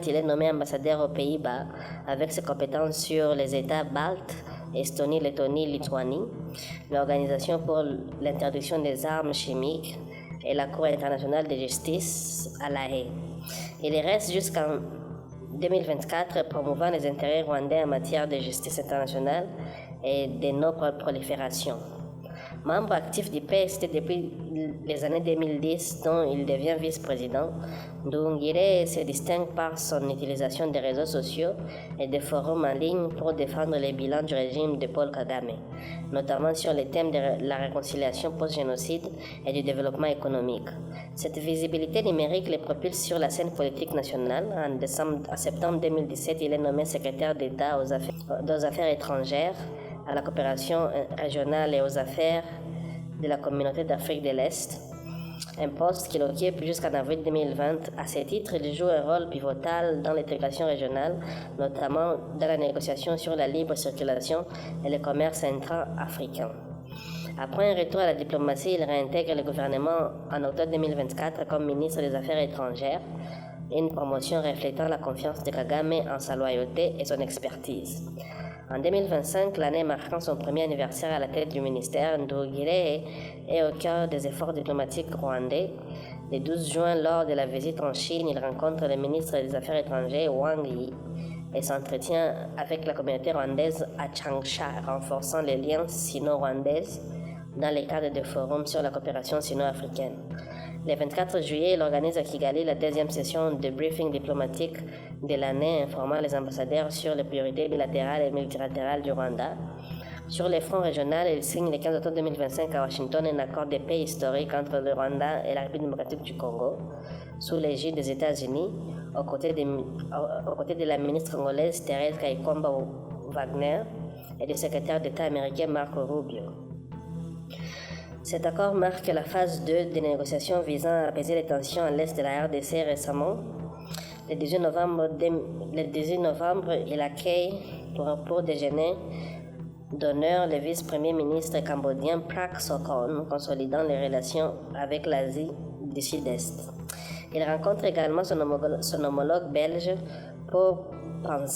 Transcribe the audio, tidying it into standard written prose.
Il est nommé ambassadeur aux Pays-Bas avec ses compétences sur les États baltes, Estonie, Lettonie, Lituanie, l'Organisation pour l'interdiction des armes chimiques et la Cour internationale de justice à La Haye. Il y reste jusqu'en 2024 promouvant les intérêts rwandais en matière de justice internationale et de non-prolifération. Membre actif du PST depuis les années 2010, dont il devient vice-président, Nduhungirehe se distingue par son utilisation des réseaux sociaux et des forums en ligne pour défendre les bilans du régime de Paul Kagame, notamment sur les thèmes de la réconciliation post-génocide et du développement économique. Cette visibilité numérique le propulse sur la scène politique nationale. En septembre 2017, il est nommé secrétaire d'État aux affaires étrangères, à la coopération régionale et aux affaires de la communauté d'Afrique de l'Est, un poste qu'il occupe jusqu'en avril 2020. À ce titre, il joue un rôle pivotal dans l'intégration régionale, notamment dans la négociation sur la libre circulation et le commerce intra-africain. Après un retour à la diplomatie, il réintègre le gouvernement en octobre 2024 comme ministre des Affaires étrangères, une promotion reflétant la confiance de Kagame en sa loyauté et son expertise. En 2025, l'année marquant son premier anniversaire à la tête du ministère, Nduhungirehe est au cœur des efforts diplomatiques rwandais. Le 12 juin, lors de la visite en Chine, il rencontre le ministre des Affaires étrangères Wang Yi et s'entretient avec la communauté rwandaise à Changsha, renforçant les liens sino-rwandais dans le cadre de forums sur la coopération sino-africaine. Le 24 juillet, il organise à Kigali la deuxième session de briefing diplomatique de l'année, informant les ambassadeurs sur les priorités bilatérales et multilatérales du Rwanda. Sur les fronts régionaux, il signe le 15 octobre 2025 à Washington un accord de paix historique entre le Rwanda et la République démocratique du Congo, sous l'égide des États-Unis, aux côtés de la ministre congolaise Thérèse Kaikwamba Wagner et du secrétaire d'État américain Marco Rubio. Cet accord marque la phase 2 des négociations visant à apaiser les tensions à l'est de la RDC récemment. Le 18 novembre, il accueille pour déjeuner d'honneur le vice-premier ministre cambodgien Prak Sokhonn, consolidant les relations avec l'Asie du Sud-Est. Il rencontre également son homologue belge Pau Prince.